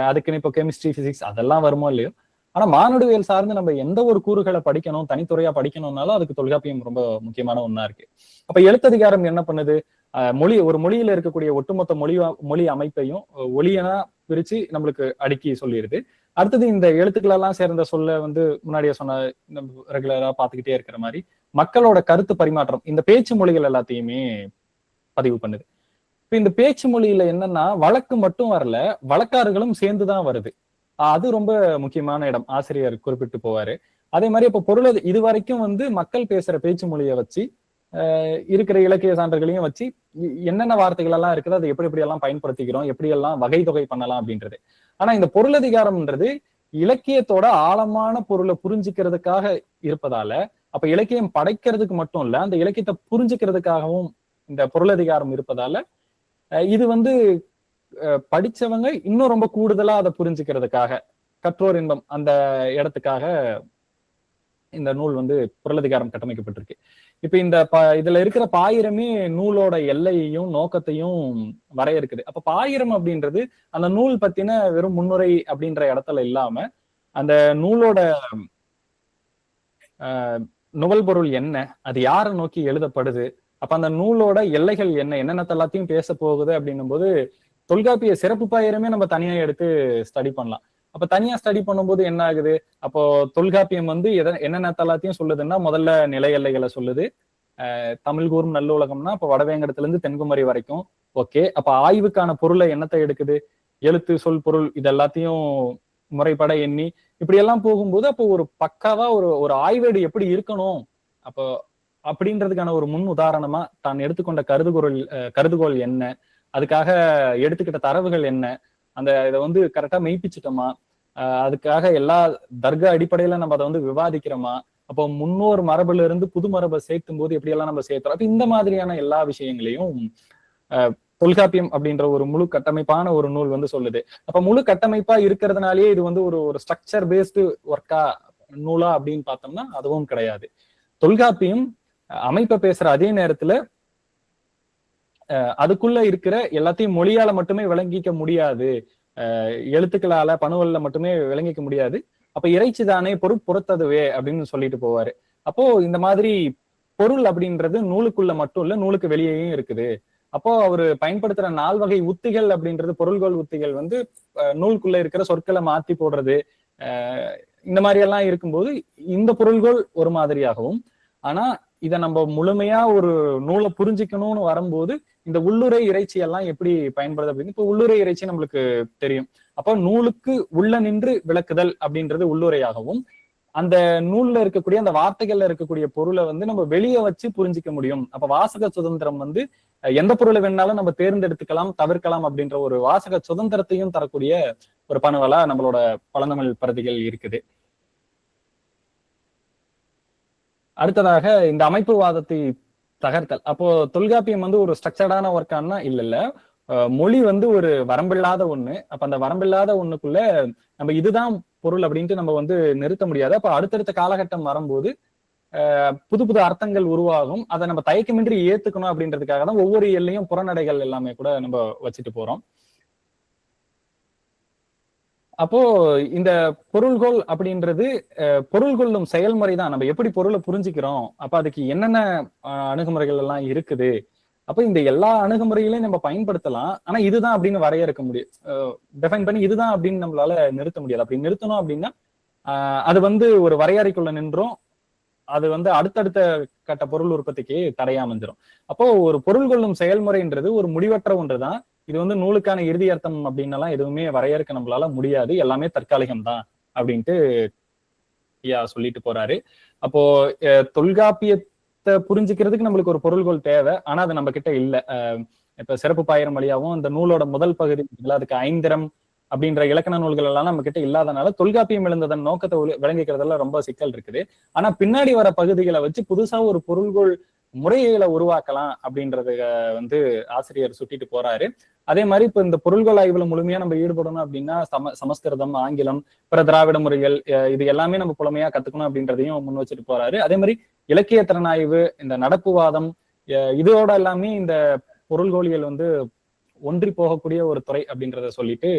அதுக்குன்னு இப்போ கெமிஸ்ட்ரி, பிசிக்ஸ் அதெல்லாம் வருமோ இல்லையோ, ஆனா மானுடவியல் சார்ந்து நம்ம எந்த ஒரு கூறுகளை படிக்கணும், தனித்துறையா படிக்கணும்னாலும் அதுக்கு தொல்காப்பியம் ரொம்ப முக்கியமான ஒண்ணா இருக்கு. அப்ப எழுத்ததிகாரம் என்ன பண்ணுது? ஒரு மொழியில இருக்கக்கூடிய ஒட்டுமொத்த மொழி அமைப்பையும் ஒலியனா பிரிச்சு நம்மளுக்கு அடுக்கி சொல்லிடுது. அடுத்தது இந்த எழுத்துக்கள் எல்லாம் சேர்ந்த சொல்ல வந்து முன்னாடியே சொன்ன ரெகுலரா பாத்துக்கிட்டே இருக்கிற மாதிரி மக்களோட கருத்து பரிமாற்றம், இந்த பேச்சு மொழிகள் எல்லாத்தையுமே பதிவு பண்ணுது. இப்ப இந்த பேச்சு மொழியில என்னன்னா வழக்கு மட்டும் வரல, வழக்காறுகளும் சேர்ந்துதான் வருது. அது ரொம்ப முக்கியமான இடம், ஆசிரியர் குறிப்பிட்டு போவாரு. அதே மாதிரி இப்ப பொருள் இது வரைக்கும் வந்து மக்கள் பேசுற பேச்சு மொழியை வச்சு இருக்கிற இலக்கிய சான்றுகளையும் வச்சு என்னென்ன வார்த்தைகள் எல்லாம் இருக்குது, அதை எப்படி எல்லாம் பயன்படுத்திக்கிறோம், எப்படி எல்லாம் வகை தொகை பண்ணலாம் அப்படின்றது. ஆனா இந்த பொருளதிகாரம்ன்றது இலக்கியத்தோட ஆழமான பொருளை புரிஞ்சுக்கிறதுக்காக இருப்பதால, அப்ப இலக்கியம் படைக்கிறதுக்கு மட்டும் இல்ல, அந்த இலக்கியத்தை புரிஞ்சுக்கிறதுக்காகவும் இந்த பொருளதிகாரம் இருப்பதால இது வந்து படிச்சவங்க இன்னும் ரொம்ப கூடுதலா அதை புரிஞ்சுக்கிறதுக்காக, கற்றோர் இன்பம் அந்த இடத்துக்காக இந்த நூல் வந்து பொருளதிகாரம் கட்டமைக்கப்பட்டிருக்கு. இப்ப இந்த இதுல இருக்கிற பாயிரமே நூலோட எல்லையையும் நோக்கத்தையும் வரையறுக்குது. அப்ப பாயிரம் அப்படின்றது அந்த நூல் பத்தின வெறும் முன்னுரை அப்படின்ற இடத்துல இல்லாம அந்த நூலோட நுவல் பொருள் என்ன, அது யாரை நோக்கி எழுதப்படுது, அப்ப அந்த நூலோட எல்லைகள் என்ன, என்னென்ன எல்லாத்தையும் பேச போகுது அப்படின்னும் போது தொல்காப்பிய சிறப்பு பாயிரமே நம்ம தனியா எடுத்து ஸ்டடி பண்ணலாம். அப்ப தனியா ஸ்டடி பண்ணும்போது என்ன ஆகுது, அப்போ தொல்காப்பியம் வந்து என்னென்ன எல்லாத்தையும் சொல்லுதுன்னா, முதல்ல நிலை எல்லைகளை சொல்லுது. தமிழ் கூறும் நல்லுலகம்னா அப்ப வடவேங்கடத்துல இருந்து தென்குமரி வரைக்கும். ஓகே, அப்ப ஆய்வுக்கான பொருளை என்னத்தை எடுக்குது, எழுத்து, சொல், பொருள் இது எல்லாத்தையும் முறைப்பட எண்ணி இப்படி எல்லாம் போகும்போது அப்போ ஒரு பக்காவா ஒரு ஆய்வேடு எப்படி இருக்கணும் அப்போ அப்படின்றதுக்கான ஒரு முன் உதாரணமா தான் எடுத்துக்கொண்ட கருதுகோள் என்ன, அதுக்காக எடுத்துக்கிட்ட தரவுகள் என்ன, அந்த இதை வந்து கரெக்டா மெய்ப்பிச்சுட்டோமா, அதுக்காக எல்லா தர்க்க அடிப்படையில நம்ம அதை வந்து விவாதிக்கிறோமா, அப்போ முன்னோர் மரபுல இருந்து புது மரபை சேர்த்தும் போது எப்படி எல்லாம் நம்ம சேர்த்துறோம், அப்ப இந்த மாதிரியான எல்லா விஷயங்களையும் தொல்காப்பியம் அப்படின்ற ஒரு முழு கட்டமைப்பான ஒரு நூல் வந்து சொல்லுது. அப்ப முழு கட்டமைப்பா இருக்கிறதுனாலேயே இது வந்து ஒரு ஸ்ட்ரக்சர் பேஸ்டு ஒர்க்கா நூலா அப்படின்னு பார்த்தோம்னா அதுவும் கிடையாது. தொல்காப்பியம் அமைப்பை பேசுற அதே நேரத்துல அதுக்குள்ள இருக்கிற எல்லாத்தையும் மொழியால மட்டுமே விளங்கிக்க முடியாது, எழுத்துக்களால பணுவல்ல மட்டுமே விளங்கிக்க முடியாது. அப்ப இறைச்சிதானே பொருட்புறத்ததுவே அப்படின்னு சொல்லிட்டு போவாரு. அப்போ இந்த மாதிரி பொருள் அப்படின்றது நூலுக்குள்ள மட்டும் இல்ல, நூலுக்கு வெளியேயும் இருக்குது. அப்போ அவரு பயன்படுத்துற 4 வகை உத்திகள் அப்படின்றது பொருள்கோள் உத்திகள் வந்து நூலுக்குள்ள இருக்கிற சொற்களை மாத்தி போடுறது, இந்த மாதிரி எல்லாம் இருக்கும்போது இந்த பொருள்கோள் ஒரு மாதிரியாகவும், ஆனா இதை நம்ம முழுமையா ஒரு நூலை புரிஞ்சுக்கணும்னு வரும்போது இந்த உள்ளுரை இறைச்சி எல்லாம் எப்படி பயன்படுது அப்படின்னு இப்ப உள்ளுரை இறைச்சி நம்மளுக்கு தெரியும். அப்போ நூலுக்கு உள்ள நின்று விளக்குதல் அப்படின்றது உள்ளுரையாகவும், அந்த நூல்ல இருக்கக்கூடிய அந்த வார்த்தைகள்ல இருக்கக்கூடிய பொருளை வந்து நம்ம வெளியே வச்சு புரிஞ்சிக்க முடியும். அப்ப வாசக சுதந்திரம் வந்து எந்த பொருளை வேணாலும் நம்ம தேர்ந்தெடுத்துக்கலாம், தவிர்க்கலாம் அப்படின்ற ஒரு வாசக சுதந்திரத்தையும் தரக்கூடிய ஒரு பணுவலா நம்மளோட பழந்தமிழ் பிரதிகள் இருக்குது. அடுத்ததாக இந்த அமைப்புவாதத்தை தகர்த்தல். அப்போ தொல்காப்பியம் வந்து ஒரு ஸ்ட்ரக்சர்டான ஒர்க்கானா இல்ல, மொழி வந்து ஒரு வரம்பில்லாத ஒண்ணு. அப்ப அந்த வரம்பில்லாத ஒண்ணுக்குள்ள நம்ம இதுதான் பொருள் அப்படின்ட்டு நம்ம வந்து நிறுத்த முடியாது. அப்ப அடுத்தடுத்த காலகட்டம் வரும்போது புது புது அர்த்தங்கள் உருவாகும். அதை நம்ம தயக்கமின்றி ஏத்துக்கணும் அப்படின்றதுக்காக தான் ஒவ்வொரு எல்லையும் புறநடைகள் எல்லாமே கூட நம்ம வச்சுட்டு போறோம். அப்போ இந்த பொருள்கோள் அப்படின்றது பொருள் கொள்ளும் செயல்முறை தான். நம்ம எப்படி பொருளை புரிஞ்சுக்கிறோம், அப்ப அதுக்கு என்னென்ன அணுகுமுறைகள் எல்லாம் இருக்குது, அப்ப இந்த எல்லா அணுகுமுறைகளையும் நம்ம பயன்படுத்தலாம். ஆனா இதுதான் அப்படின்னு வரையறுக்க முடியும், டிஃபைன் பண்ணி இதுதான் அப்படின்னு நம்மளால நிறுத்த முடியாது. அப்படி நிறுத்தணும் அப்படின்னா அது வந்து ஒரு வரையறைக்குள்ள நின்றோம், அது வந்து அடுத்தடுத்த கட்ட பொருள் உற்பத்திக்கு தடையா அமைஞ்சிரும். அப்போ ஒரு பொருள் கொள்ளும் செயல்முறைன்றது ஒரு முடிவற்ற ஒன்றுதான். இது வந்து நூலுக்கான இறுதி அர்த்தம் அப்படின்னு எல்லாம் எதுவுமே வரையறுக்க நம்மளால முடியாது, எல்லாமே தற்காலிகம் தான் அப்படின்ட்டு ஐயா சொல்லிட்டு போறாரு. அப்போ தொல்காப்பியத்தை புரிஞ்சுக்கிறதுக்கு நம்மளுக்கு ஒரு பொருள்கோள் தேவை, ஆனா அது நம்ம கிட்ட இல்ல. இப்ப சிறப்பு பாயிரம் வழியாவும் அந்த நூலோட முதல் பகுதி அதுக்கு ஐந்திரம் அப்படின்ற இலக்கண நூல்கள் எல்லாம் நம்ம கிட்ட இல்லாதனால தொல்காப்பியம் எழுந்ததன் நோக்கத்தை விளங்கிக்கிறதுல ரொம்ப சிக்கல் இருக்குது. ஆனா பின்னாடி வர பகுதிகளை வச்சு புதுசா ஒரு பொருள்கோள் முறைகளை உருவாக்கலாம் அப்படின்றத ஆசிரியர் சுட்டிட்டு போறாரு. அதே மாதிரி இப்ப இந்த பொருள்கோள் ஆய்வுல முழுமையா நம்ம ஈடுபடணும் அப்படின்னா சமஸ்கிருதம், ஆங்கிலம், பிற திராவிட முறைகள் இது எல்லாமே நம்ம புலமையா கத்துக்கணும் அப்படின்றதையும் முன் வச்சுட்டு போறாரு. அதே மாதிரி இலக்கிய திறனாய்வு, இந்த நடப்புவாதம் இதோட எல்லாமே இந்த பொருள்கோளியல் ஒன்றி போகக்கூடிய ஒரு துறை அப்படின்றத சொல்லிட்டு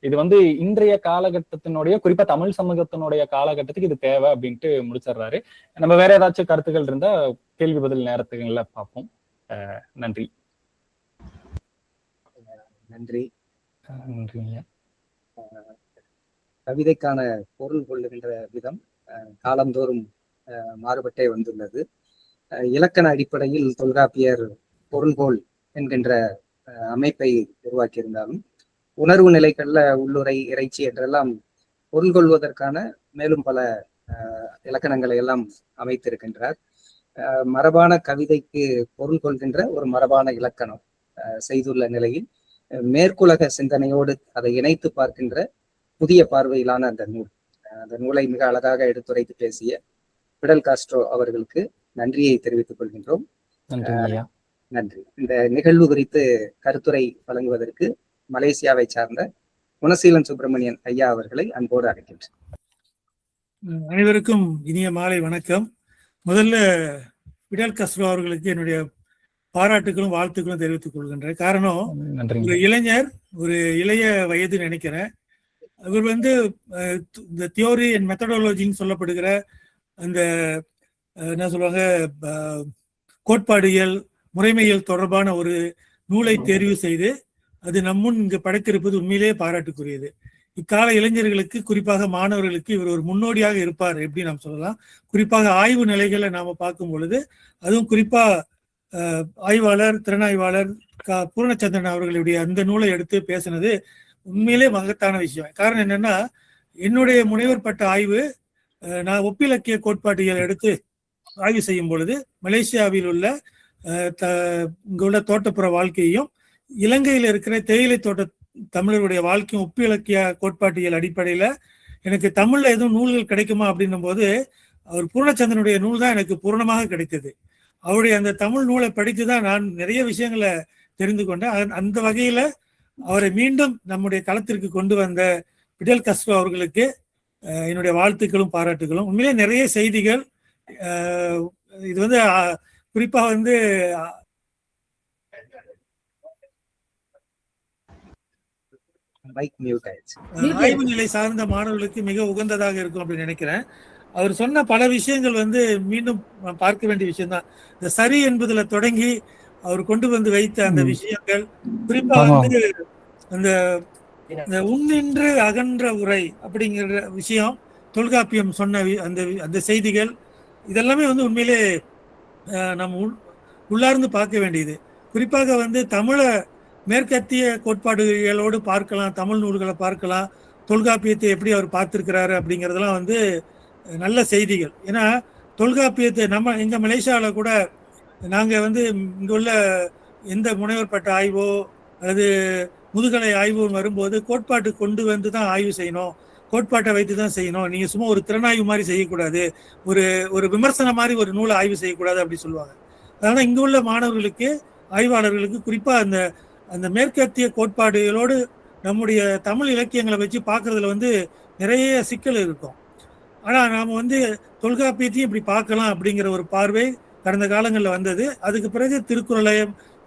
இது இன்றைய காலகட்டத்தினுடைய குறிப்பா தமிழ் சமூகத்தினுடைய காலகட்டத்துக்கு இது தேவை அப்படின்ட்டு முடிச்சிடுறாரு. நம்ம வேற ஏதாச்சும் கருத்துக்கள் இருந்தா கேள்வி பதில் நேரத்துக்குள்ள பார்ப்போம். நன்றி. நன்றி. நன்றிங்க. கவிதைக்கான பொருள் கொள்ளுகின்ற விதம் காலந்தோறும் மாறுபட்டே வந்துள்ளது. இலக்கண அடிப்படையில் தொல்காப்பியர் பொருள்கோள் என்கின்ற அமைப்பை உருவாக்கியிருந்தாலும் உணர்வு நிலைகள்ல உள்ளுரை, இறைச்சி என்றெல்லாம் பொருள் கொள்வதற்கான மேலும் பல இலக்கணங்களை எல்லாம் அமைத்திருக்கின்றார். மரபான கவிதைக்கு பொருள் கொள்கின்ற ஒரு மரபான இலக்கணம் செய்துள்ள நிலையில் மேற்குலக சிந்தனையோடு அதை இணைத்து பார்க்கின்ற புதிய பார்வையிலான அந்த நூலை மிக அழகாக எடுத்துரைத்து பேசிய பிடல் காஸ்ட்ரோ அவர்களுக்கு நன்றியை தெரிவித்துக் கொள்கின்றோம். நன்றி. இந்த நிகழ்வு குறித்து கருத்துரை வழங்குவதற்கு மலேசியாவை சார்ந்த குணசீலன் சுப்பிரமணியன் ஐயா அவர்களை அன்போடு அழைக்கின்றேன். அனைவருக்கும் இனிய மாலை வணக்கம். முதல்ல பிடல் காஸ்ட்ரோ அவர்களுக்கு என்னுடைய பாராட்டுகளும் வாழ்த்துக்களும் தெரிவித்துக் கொள்கின்றேன். காரணம், ஒரு இளைஞர், ஒரு இளைய வயது நினைக்கிறேன். இவர் இந்த தியோரி அண்ட் மெத்தடாலஜின்னு சொல்லப்படுகிற அந்த என்ன சொல்லுவாங்க கோட்பாடியல், முறைமையியல் தொடர்பான ஒரு நூலை தேர்வு செய்து அது நம்முன் இங்கு படைத்திருப்பது உண்மையிலேயே பாராட்டுக்குரியது. இக்கால இளைஞர்களுக்கு, குறிப்பாக மாணவர்களுக்கு இவர் ஒரு முன்னோடியாக இருப்பார் எப்படி நாம் சொல்லலாம். குறிப்பாக ஆய்வு நிலைகளை நாம பார்க்கும் பொழுது, அதுவும் குறிப்பா ஆய்வாளர், திறனாய்வாளர் பூர்ணச்சந்திரன் அவர்களுடைய அந்த நூலை எடுத்து பேசினது உண்மையிலே மகத்தான விஷயம். காரணம் என்னன்னா, என்னுடைய முனைவர் பட்ட ஆய்வு நான் ஒப்பிலக்கிய கோட்பாட்டியல் எடுத்து ஆய்வு செய்யும் பொழுது மலேசியாவில் உள்ள இங்குள்ள தோட்டப்புற வாழ்க்கையும் இலங்கையில் இருக்கிற தேயிலை தோட்ட தமிழருடைய வாழ்க்கையும் ஒப்பிலக்கிய கோட்பாட்டியல் அடிப்படையில எனக்கு தமிழ்ல எதுவும் நூல்கள் கிடைக்குமா அப்படின்னும் போது அவர் பூர்ணச்சந்திரனுடைய நூல் தான் எனக்கு பூர்ணமாக கிடைத்தது. அவருடைய அந்த தமிழ் நூலை படித்துதான் நான் நிறைய விஷயங்களை தெரிந்து கொண்டேன். அந்த வகையில அவரை மீண்டும் நம்முடைய களத்திற்கு கொண்டு வந்த பிடல் காஸ்ட்ரோ அவர்களுக்கு என்னுடைய வாழ்த்துக்களும் பாராட்டுகளும். உண்மையிலே நிறைய செய்திகள், இது குறிப்பா ஆய்வு நிலை சார்ந்த மாணவர்களுக்கு மிக உகந்ததாக இருக்கும் அப்படின்னு நினைக்கிறேன். அவர் சொன்ன பல விஷயங்கள் மீண்டும் பார்க்க வேண்டிய விஷயம்தான். இந்த சரி என்பதுல தொடங்கி அவர் கொண்டு வைத்த அந்த விஷயங்கள், குறிப்பா அந்த உன்னின்று அகன்ற உரை அப்படிங்கிற விஷயம், தொல்காப்பியம் சொன்ன அந்த செய்திகள், இதெல்லாமே உண்மையிலே நம்ம உள்ளார்ந்து பார்க்க வேண்டியது. குறிப்பாக தமிழை மேற்கத்திய கோட்பாடுகளோடு பார்க்கலாம், தமிழ் நூல்களை பார்க்கலாம், தொல்காப்பியத்தை எப்படி அவர் பார்த்திருக்கிறாரு அப்படிங்கிறதெல்லாம் நல்ல செய்திகள். ஏன்னா தொல்காப்பியத்தை எங்க மலேசியாவில் கூட நாங்கள் இங்கே உள்ள எந்த முனைவர் பட்ட ஆய்வோ அல்லது முதுகலை ஆய்வு வரும்போது கோட்பாட்டு கொண்டு தான் ஆய்வு செய்யணும், கோட்பாட்டை வைத்து தான் செய்யணும், நீங்கள் சும்மா ஒரு திறனாய்வு மாதிரி செய்யக்கூடாது, ஒரு விமர்சனம் மாதிரி ஒரு நூலை ஆய்வு செய்யக்கூடாது அப்படி சொல்லுவாங்க. அதனால் இங்கே உள்ள மாணவர்களுக்கு, ஆய்வாளர்களுக்கு குறிப்பாக அந்த மேற்கத்திய கோட்பாடுகளோடு நம்முடைய தமிழ் இலக்கியங்களை வச்சு பார்க்கறதுல நிறைய சிக்கல் இருக்கும். ஆனால் நாம் தொல்காப்பியத்தையும் இப்படி பார்க்கலாம் அப்படிங்கிற ஒரு பார்வை கடந்த காலங்களில் வந்தது. அதுக்கு பிறகு திருக்குறளை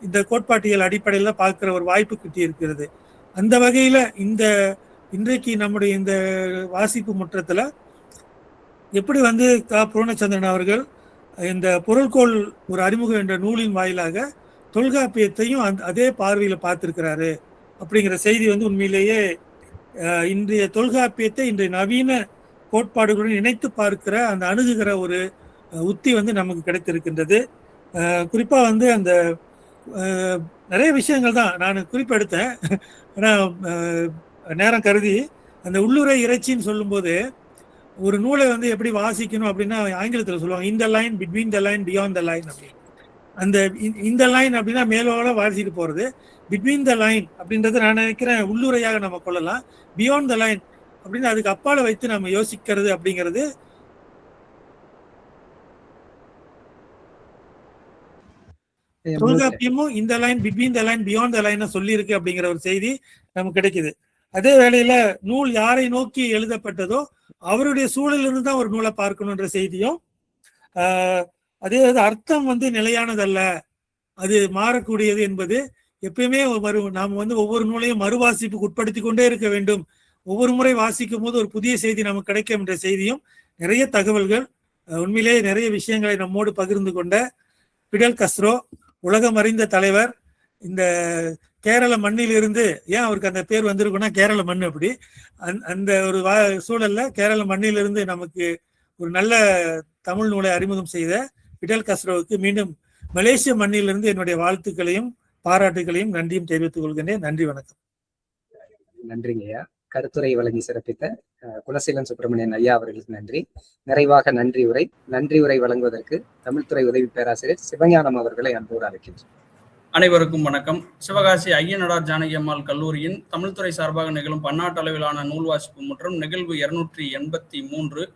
இந்த கோட்பாட்டியல் அடிப்படையில் பார்க்குற ஒரு வாய்ப்பு கிட்டி இருக்கிறது. அந்த வகையில் இன்றைக்கு நம்முடைய இந்த வாசிப்பு முற்றத்தில் எப்படி பூர்ணச்சந்திரன் அவர்கள் இந்த பொருள்கோள் ஒரு அறிமுகம் என்ற நூலின் வாயிலாக தொல்காப்பியத்தையும் அதே பார்வையில் பார்த்திருக்கிறாரு அப்படிங்கிற செய்தி உண்மையிலேயே இன்றைய தொல்காப்பியத்தை இன்றைய நவீன கோட்பாடுகளுடன் இணைத்து பார்க்கிற அந்த அணுகுகிற ஒரு உத்தி நமக்கு கிடைத்திருக்கின்றது. குறிப்பா அந்த நிறைய விஷயங்கள் தான் நான் குறிப்பெடுத்தேன். ஆனால் நேரம் கருதி அந்த உள்ளுரை இறைச்சின்னு சொல்லும்போது ஒரு நூலை எப்படி வாசிக்கணும் அப்படின்னா ஆங்கிலத்தில் சொல்லுவாங்க இந்த line, between the line, beyond the line அப்படின்னு. அந்த இந்த லைன் அப்படின்னா மேலோட வாசிட்டு போறது, பிட்வீன் த லைன் அப்படின்றத நான் நினைக்கிறேன் உள்ளுரையாக நம்ம கொள்ளலாம். பியாண்ட் த லைன் அப்படின்னு அதுக்கு அப்பால வைத்து நம்ம யோசிக்கிறது அப்படிங்கிறது தொல்காப்பியமும் இந்த line between the line beyond the line சொல்லி இருக்கு அப்படிங்கிற ஒரு செய்தி நமக்கு கிடைக்குது. அதே வேளையில நூல் யாரை நோக்கி எழுதப்பட்டதோ அவருடைய சூழலிருந்து தான் ஒரு நூலை பார்க்கணுன்ற செய்தியும், அதே அர்த்தம் நிலையானதல்ல, அது மாறக்கூடியது என்பது எப்பயுமே நாம் ஒவ்வொரு நூலையும் மறுவாசிப்புக்கு உட்படுத்தி கொண்டே இருக்க வேண்டும். ஒவ்வொரு முறை வாசிக்கும் போது ஒரு புதிய செய்தி நமக்கு கிடைக்கும் என்ற செய்தியும், நிறைய தகவல்கள், உண்மையிலேயே நிறைய விஷயங்களை நம்மோடு பகிர்ந்து கொண்ட பிடல் கஸ்ட்ரோ, உலகம் அறிந்த தலைவர், இந்த கேரள மண்ணில் இருந்து, ஏன் அவருக்கு அந்த பேர் வந்திருக்குன்னா கேரள மண், அப்படி அந்த ஒரு சூழல்ல கேரள மண்ணிலிருந்து நமக்கு ஒரு நல்ல தமிழ் நூலை அறிமுகம் செய்த பிடல் கஸ்ட்ரோவுக்கு மீண்டும் மலேசிய மண்ணிலிருந்து என்னுடைய வாழ்த்துக்களையும் பாராட்டுகளையும் நன்றியும் தெரிவித்துக் கொள்கின்றேன். நன்றி, வணக்கம். நன்றிங்க ஐயா. கருத்துரை வழங்கி சிறப்பித்த குலசீலன் சுப்பிரமணியன் ஐயா அவர்களுக்கு நன்றி. நிறைவாக நன்றி உரை வழங்குவதற்கு தமிழ்துறை உதவி பேராசிரியர் சிவஞானம் அவர்களை அன்போடு அழைக்கின்றோம். அனைவருக்கும் வணக்கம். சிவகாசி ஐயனடார் ஜானகி அம்மாள் கல்லூரியின் தமிழ்துறை சார்பாக நிகழும் பன்னாட்டு அளவிலான நூல் வாசிப்பு மற்றும் நிகழ்வு 283.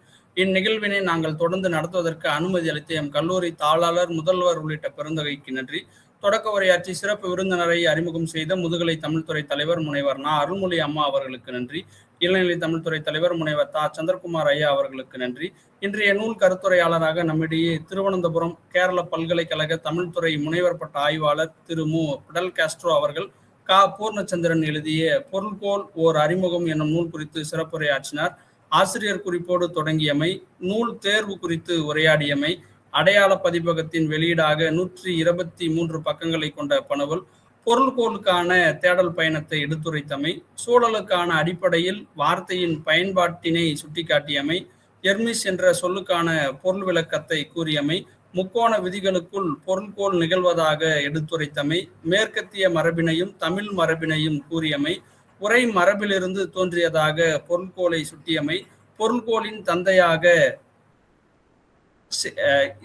இந்நிகழ்வினை நாங்கள் தொடர்ந்து நடத்துவதற்கு அனுமதி அளித்த எம் கல்லூரி தாளாளர், முதல்வர் உள்ளிட்ட பெருந்தகைக்கு நன்றி. தொடக்க உரையாற்றி சிறப்பு விருந்தினரை அறிமுகம் செய்த முதுகலை தமிழ்துறை தலைவர் முனைவர் நா. அருள்மொழி அம்மா அவர்களுக்கு நன்றி. இளநிலை தமிழ்துறை தலைவர் முனைவர் தா. சந்திரகுமார் ஐயா அவர்களுக்கு நன்றி. இன்றைய நூல் கருத்துரையாளராக நம்மிடையே திருவனந்தபுரம் கேரள பல்கலைக்கழக தமிழ்துறை முனைவர் பட்ட ஆய்வாளர் திரு மு. பிடல் காஸ்ட்ரோ அவர்கள் கா. பூர்ணச்சந்திரன் எழுதிய பொருள்கோள் ஓர் அறிமுகம் என்னும் நூல் குறித்து சிறப்புரையாற்றினார். ஆசிரியர் குறிப்போடு தொடங்கியமை, நூல் தேர்வு குறித்து உரையாடியமை, அடையாள பதிப்பகத்தின் வெளியீடாக 123 பக்கங்களை கொண்ட பனவல், பொருள்கோளுக்கான தேடல் பயணத்தை எடுத்துரைத்தமை, சூழலுக்கான அடிப்படையில் வார்த்தையின் பயன்பாட்டினை சுட்டிக்காட்டியமை, எர்மிஸ் என்ற சொல்லுக்கான பொருள் விளக்கத்தை கூறியமை, முக்கோண விதிகளுக்குள் பொருள்கோள் நிகழ்வதாக எடுத்துரைத்தமை, மேற்கத்திய மரபினையும் தமிழ் மரபினையும் கூறியமை, உரை மரபிலிருந்து தோன்றியதாக பொருள்கோளை சுட்டியமை, பொருள்கோளின் தந்தையாக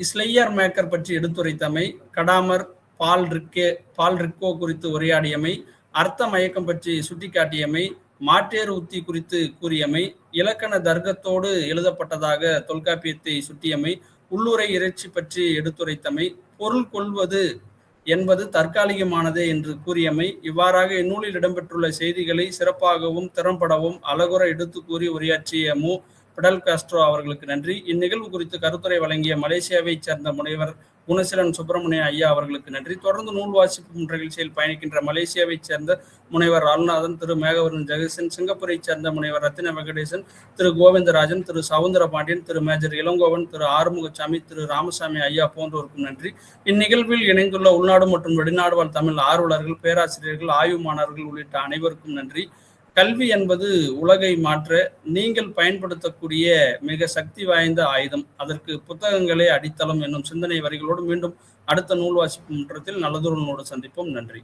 ஸ்லெய்யர் மேக்கர் பற்றி எடுத்துரைத்தமை, கடாமர், பால் ரிக்கோ குறித்து உரையாடியமை, அர்த்த மயக்கம் பற்றி சுட்டிக்காட்டியமை, மாற்றேறு உத்தி குறித்து கூறியமை, இலக்கண தர்க்கத்தோடு எழுதப்பட்டதாக தொல்காப்பியத்தை சுட்டியமை, உள்ளுரை இறைச்சி பற்றி எடுத்துரைத்தமை, பொருள் கொள்வது என்பது தற்காலிகமானதே என்று கூறியமை. இவ்வாறாக இந்நூலில் இடம்பெற்றுள்ள செய்திகளை சிறப்பாகவும் திறம்படவும் அழகுற எடுத்து கூறி உரையாற்றிய மு. பிடல் காஸ்ட்ரோ அவர்களுக்கு நன்றி. இந்நிகழ்வு குறித்து கருத்துரை வழங்கிய மலேசியாவை சேர்ந்த முனைவர் குணசீலன் சுப்பிரமணிய ஐயா அவர்களுக்கு நன்றி. தொடர்ந்து நூல் வாசிப்பு நிகழ்ச்சியில் பயணிக்கின்ற மலேசியாவை சேர்ந்த முனைவர் அருள்நாதன், திரு மேகவரன் ஜெகசன், சிங்கப்பூரை சேர்ந்த முனைவர் ரத்தின வெங்கடேசன், திரு கோவிந்தராஜன், திரு சவுந்தர பாண்டியன், திரு மேஜர் இளங்கோவன், திரு ஆறுமுகசாமி, திரு ராமசாமி ஐயா போன்றோருக்கும் நன்றி. இந்நிகழ்வில் இணைந்துள்ள உள்நாடு மற்றும் வெளிநாடு வாழ் தமிழ் ஆர்வலர்கள், பேராசிரியர்கள், ஆய்வு மாணவர்கள் உள்ளிட்ட அனைவருக்கும் நன்றி. கல்வி என்பது உலகை மாற்ற நீங்கள் பயன்படுத்தக்கூடிய மிக சக்தி வாய்ந்த ஆயுதம். அதற்கு புத்தகங்களே அடித்தளம் என்னும் சிந்தனை வரிகளோடு மீண்டும் அடுத்த நூல் வாசிப்பு முற்றத்தில் நல்லதொரு நூலோடு சந்திப்போம். நன்றி.